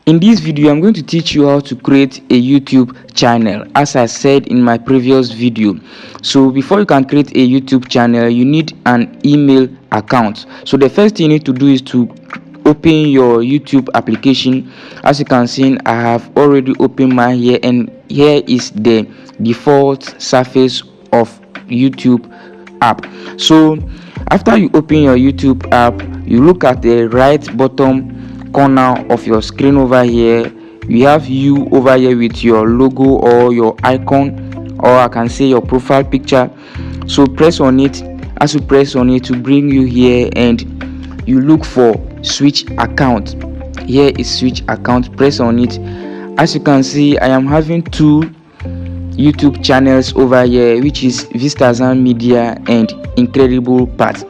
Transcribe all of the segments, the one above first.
In this video, I'm going to teach you how to create a YouTube channel, as I said in my previous video. So before you can create a YouTube channel, you need an email account. So the first thing you need to do is to open your YouTube application. As you can see, I have already opened mine here, and here is the default surface of YouTube app. So after you open your YouTube app, you look at the right bottom corner of your screen over here. You have you over here with your logo or your icon, or I can say your profile picture. So press on it. As you press on it, to bring you here, and you look for switch account. Here is switch account. Press on it. As you can see, I am having two YouTube channels over here, which is Vistazan Media and Incredible Part.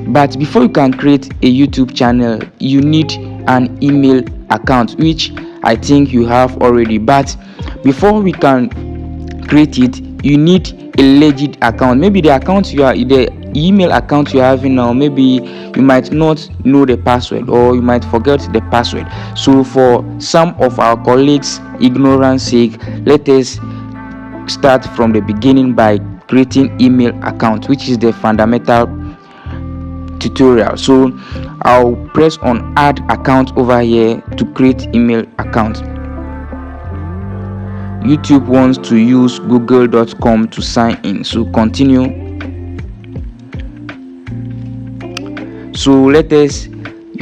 But before you can create a YouTube channel, you need an email account, which I think you have already. But before we can create it, you need a legit account. Maybe the email account you're having now, maybe you might not know the password, or you might forget the password. So for some of our colleagues' ignorance sake, let us start from the beginning by creating email account, which is the fundamental tutorial. So I'll press on add account over here to create email account. YouTube wants to use google.com to sign in, so continue. So let us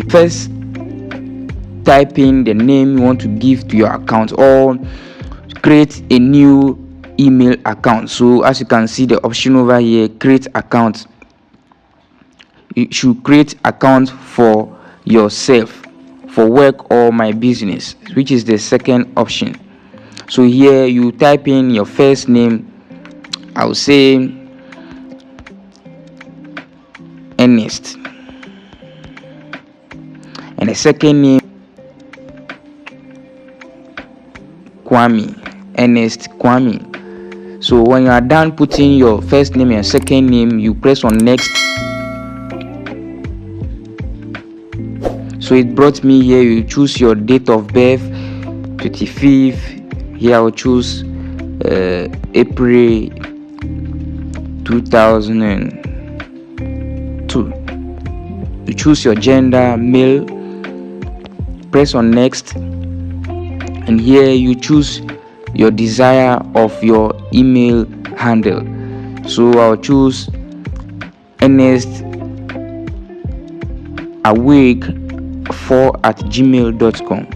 first type in the name you want to give to your account, or create a new email account. So as you can see, the option over here, create account. You should create account for yourself, for work or my business, which is the second option. So here you type in your first name. I will say Ernest, and the second name Kwame, Ernest Kwame. So when you are done putting your first name and second name, you press on next. So it brought me here. You choose your date of birth, 25th. Here I will choose April 2002. You choose your gender, male. Press on next, and here you choose your desire of your email handle. So I'll choose ernestawake4@gmail.com.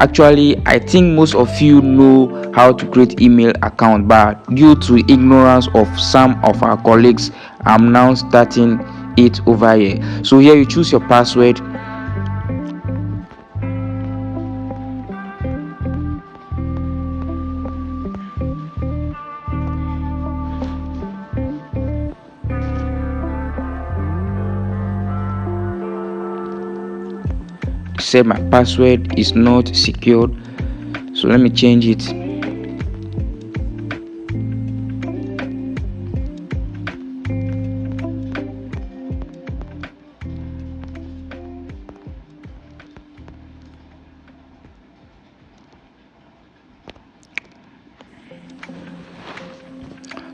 Actually, I think most of you know how to create email account, but due to ignorance of some of our colleagues, I'm now starting it over here. So here you choose your password. Say my password is not secured, so let me change it.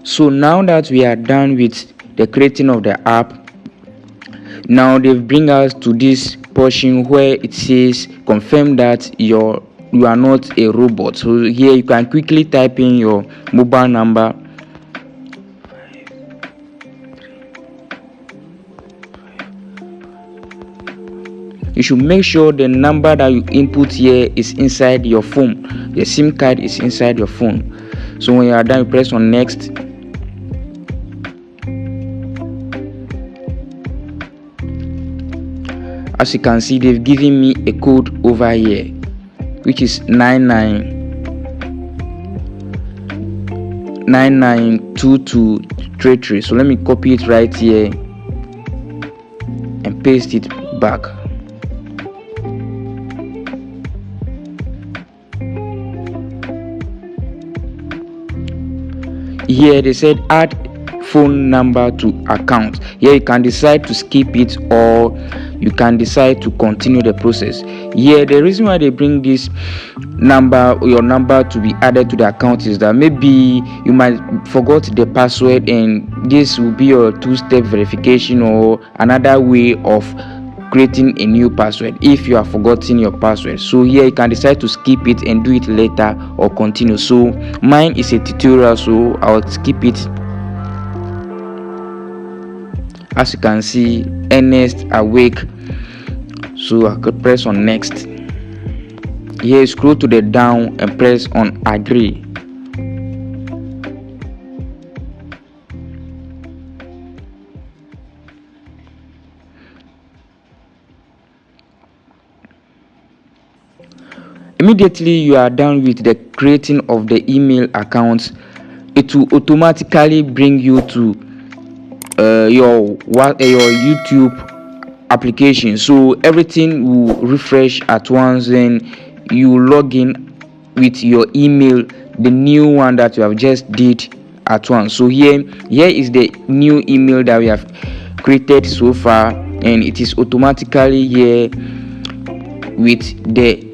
So now that we are done with the creating of the app, now they bring us to this portion where it says confirm that you are not a robot. So here you can quickly type in your mobile number. You should make sure the number that you input here is inside your phone. The SIM card is inside your phone. So when you are done, you press on next. As you can see, they've given me a code over here, which is 992233. So let me copy it right here and paste it back. Here they said add phone number to account. Here you can decide to skip it, or you can decide to continue the process. Here the reason why they bring this your number to be added to the account is that maybe you might forgot the password, and this will be your two-step verification or another way of creating a new password if you have forgotten your password. So here you can decide to skip it and do it later or continue. So mine is a tutorial, so I'll skip it. As you can see, Ernest awake, so I could press on next. Here scroll to the down and press on agree. Immediately you are done with the creating of the email account, it will automatically bring you to your YouTube application. So everything will refresh at once, and you log in with your email, the new one that you have just did at once. So here is the new email that we have created so far, and it is automatically here with the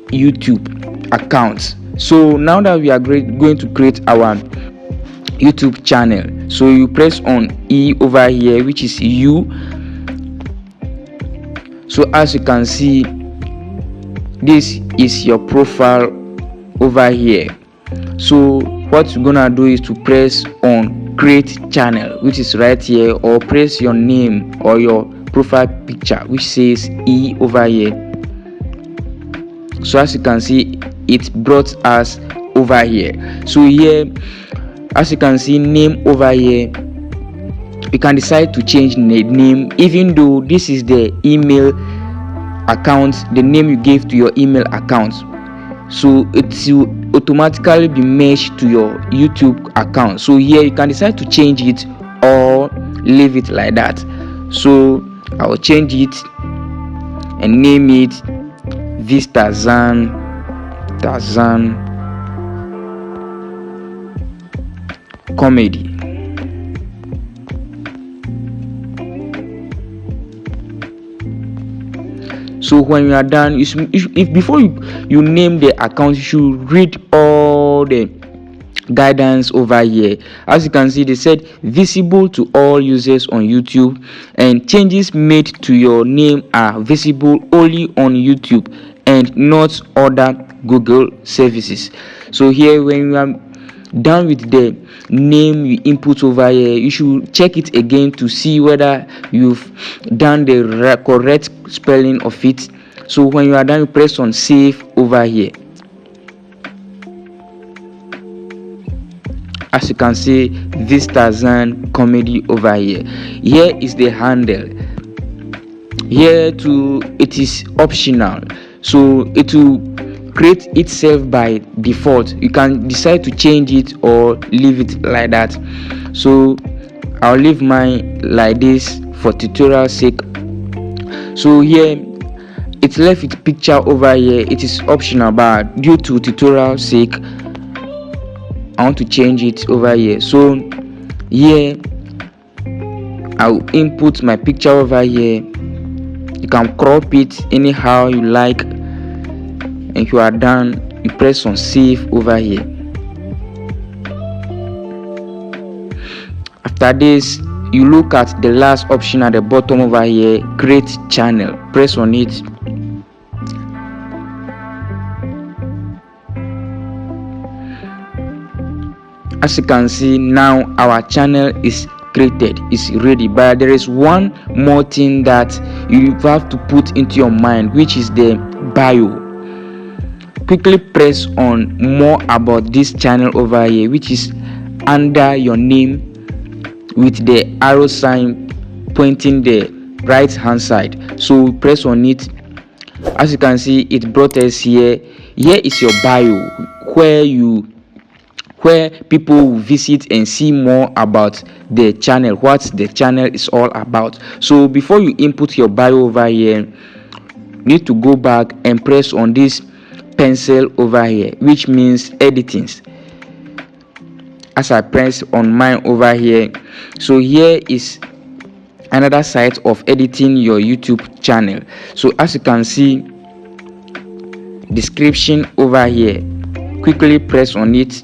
YouTube account. So now that we are going to create our YouTube channel, so you press on E over here, which is you. So as you can see, this is your profile over here. So what you're gonna do is to press on create channel, which is right here, or press your name or your profile picture, which says E over here. So as you can see, it brought us over here. So here, as you can see, name over here, you can decide to change the name, even though this is the email account, the name you gave to your email account. So it will automatically be merged to your YouTube account. So here you can decide to change it or leave it like that. So I will change it and name it Vistazan Comedy. So when you are done, if before you name the account, you should read all the guidance over here. As you can see, they said visible to all users on YouTube, and changes made to your name are visible only on YouTube and not other Google services. So here, when you are done with the name you input over here, you should check it again to see whether you've done the correct spelling of it. So when you are done, you press on save over here. As you can see, Vistazan Comedy over here. Here is the handle. Here too, it is optional, so it will create itself by default. You can decide to change it or leave it like that. So I'll leave mine like this for tutorial sake. So here it's left with picture over here. It is optional, but due to tutorial sake, I want to change it over here. So here I'll input my picture over here. You can crop it anyhow you like, and if you are done, you press on save over here. After this, you look at the last option at the bottom over here, create channel. Press on it. As you can see, now our channel is created, is ready, but there is one more thing that you have to put into your mind, which is the bio. Quickly press on more about this channel over here, which is under your name with the arrow sign pointing the right hand side. So press on it. As you can see, it brought us here. Here is your bio, where people will visit and see more about the channel, what the channel is all about. So before you input your bio over here, you need to go back and press on this pencil over here, which means editing. As I press on mine over here, so here is another site of editing your YouTube channel. So as you can see, description over here, quickly press on it.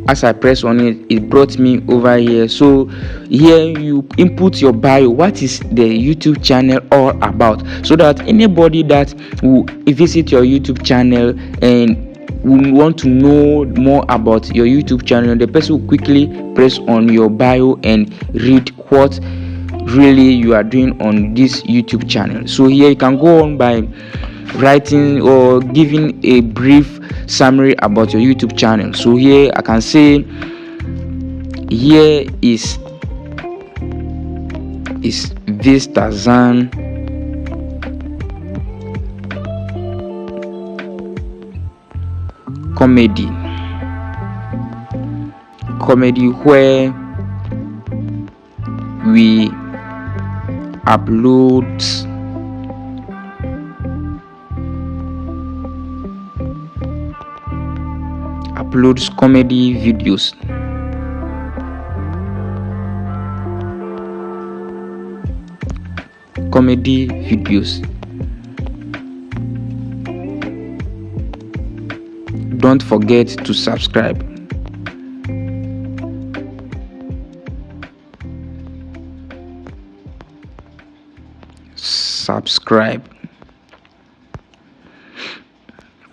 As I press on it, it brought me over here. So here you input your bio, what is the YouTube channel all about, so that anybody that will visit your YouTube channel and will want to know more about your YouTube channel, the person will quickly press on your bio and read what really you are doing on this YouTube channel. So here you can go on by writing or giving a brief summary about your YouTube channel. So here I can say, here is Vistazan comedy where we uploads comedy videos. Don't forget to subscribe.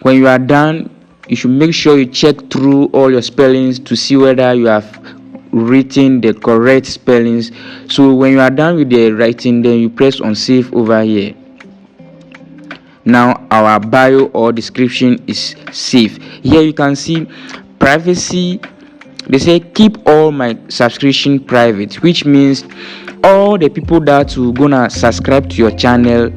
When you are done, you should make sure you check through all your spellings to see whether you have written the correct spellings. So when you are done with the writing, then you press on save over here. Now our bio or description is saved. Here you can see privacy. They say keep all my subscription private, which means all the people that will gonna subscribe to your channel,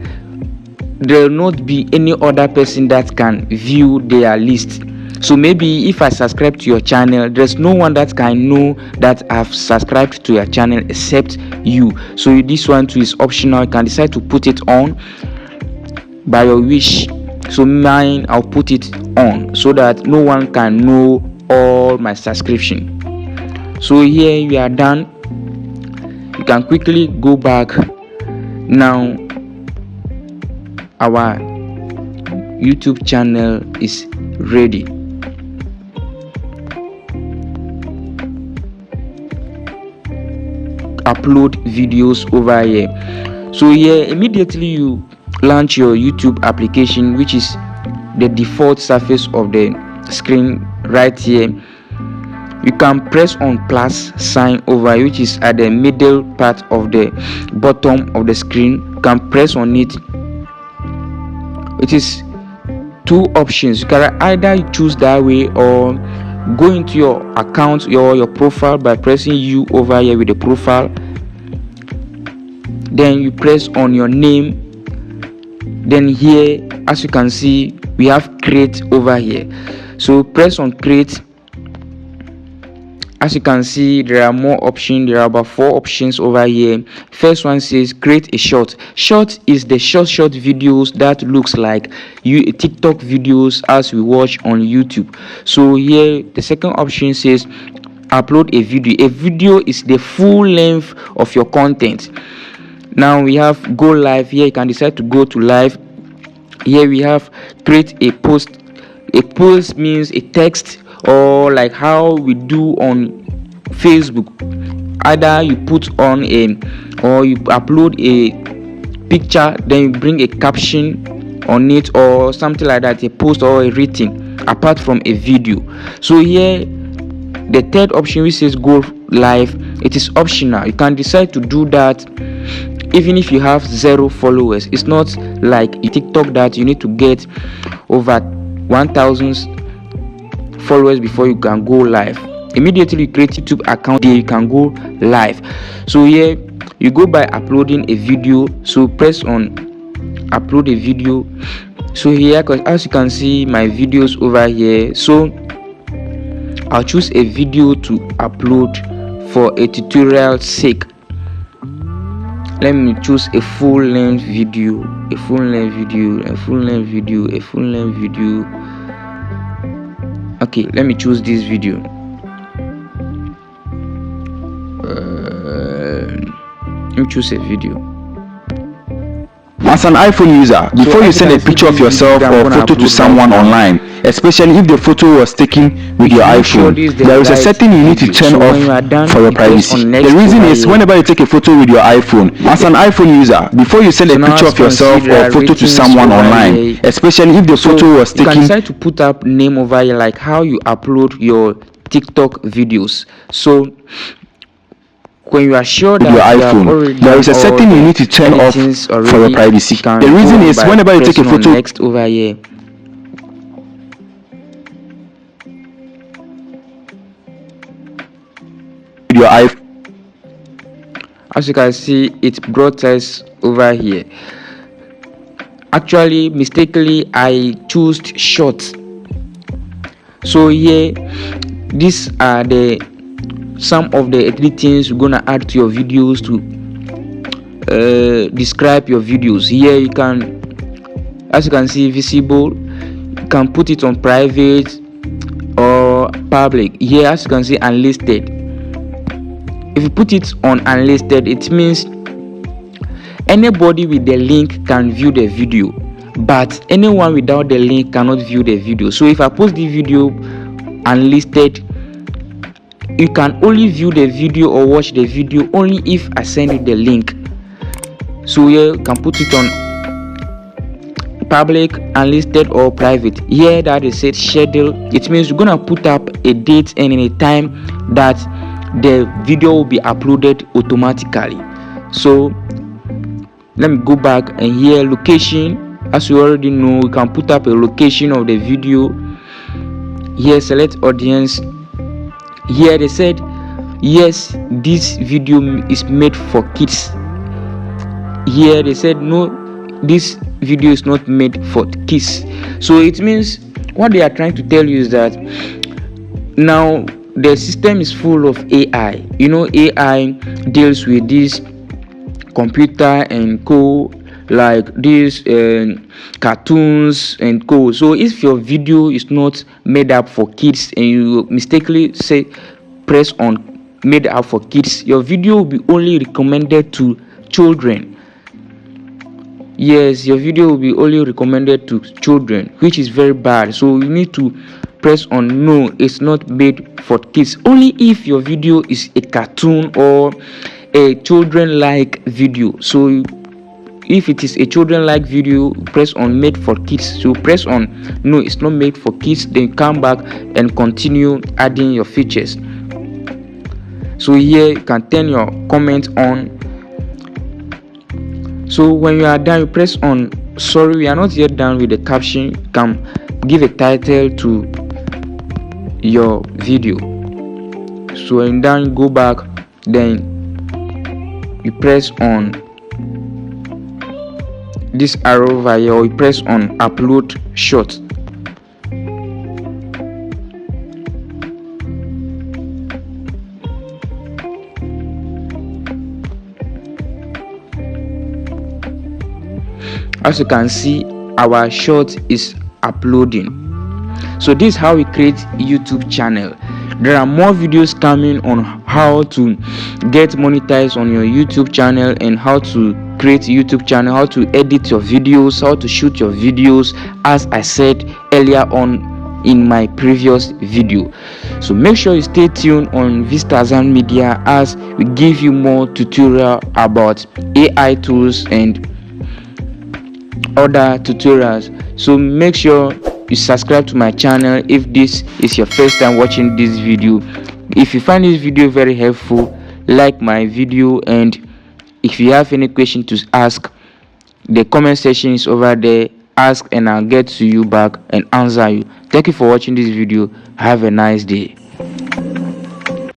there will not be any other person that can view their list. So maybe if I subscribe to your channel, there's no one that can know that I've subscribed to your channel except you. So this one too is optional. You can decide to put it on by your wish. So mine, I'll put it on so that no one can know all my subscription. So here we are done. You can quickly go back. Now our YouTube channel is ready. Upload videos over here. So here immediately you launch your YouTube application, which is the default surface of the screen right here. You can press on plus sign over, which is at the middle part of the bottom of the screen. You can press on it. It is two options. You can either choose that way or go into your account, your profile, by pressing U over here with the profile. Then you press on your name. Then here, as you can see, we have create over here. So press on create. As you can see, there are more options. There are about 4 options over here. First one says create a short. Short is the short videos that looks like TikTok videos as we watch on YouTube. So here the second option says upload a video. A video is the full length of your content. Now we have go live. Here you can decide to go to live. Here we have create a post. A post means a text, or like how we do on Facebook. Either you put on or you upload a picture, then you bring a caption on it or something like that, a post or a written, apart from a video. So here the third option which says go live, it is optional. You can decide to do that even if you have 0 followers. It's not like TikTok that you need to get over 1,000 followers before you can go live. Immediately you create YouTube account, there you can go live. So here you go by uploading a video. So press on upload a video. So here, as you can see, my videos over here. So I'll choose a video to upload for a tutorial sake. Let me choose a full length video, a full length video. Okay, let me choose this video. choose a video. As an iPhone user, before you send a picture of yourself or photo to someone online, especially if the photo was taken with your iPhone, there is a setting you need to turn off for your privacy. The reason is, whenever you take a photo with your iPhone, as an iPhone user, before you send a picture of yourself or photo to someone online, especially if the photo was taken, you can decide to put up name over here, like how you upload your TikTok videos. So when you are sure that your iPhone, there is a setting you need to turn off for your privacy. The reason is, whenever you take a photo next over here, with your iPhone, as you can see, it brought us over here. Actually, mistakenly I chose short. So here, these are some of the things you're gonna add to your videos to describe your videos. Here you can, as you can see, visible. You can put it on private or public. Here, as you can see, unlisted. If you put it on unlisted, it means anybody with the link can view the video, but anyone without the link cannot view the video. So if I post the video unlisted, you can only view the video or watch the video only if I send you the link. So here you can put it on public, unlisted, or private. Here that is set schedule. It means you're gonna put up a date and a time that the video will be uploaded automatically. So let me go back, and here location, as you already know, you can put up a location of the video. Here select audience. Here they said yes, this video is made for kids. Here they said no, this video is not made for kids. So it means what they are trying to tell you is that now the system is full of AI. You know, AI deals with this computer and co, like these cartoons and co. So if your video is not made up for kids and you mistakenly say press on made up for kids, your video will be only recommended to children. Yes, your video will be only recommended to children, which is very bad. So you need to press on no, it's not made for kids. Only if your video is a cartoon or a children-like video. So if it is a children-like video, press on made for kids. So press on no, it's not made for kids, then come back and continue adding your features. So here you can turn your comment on. So when you are done, you press on sorry, we are not yet done with the caption. You can give a title to your video. So when you're done, you go back, then you press on this arrow over here, or you press on upload short. As you can see, our short is uploading. So this is how we create YouTube channel. There are more videos coming on how to get monetized on your YouTube channel and how to create a YouTube channel, how to edit your videos, how to shoot your videos, as I said earlier on in my previous video. So make sure you stay tuned on Vistazan Media as we give you more tutorial about AI tools and other tutorials. So make sure you subscribe to my channel if this is your first time watching this video. If you find this video very helpful, like my video, and if you have any question to ask, the comment section is over there. Ask and I'll get to you back and answer you. Thank you for watching this video. Have a nice day.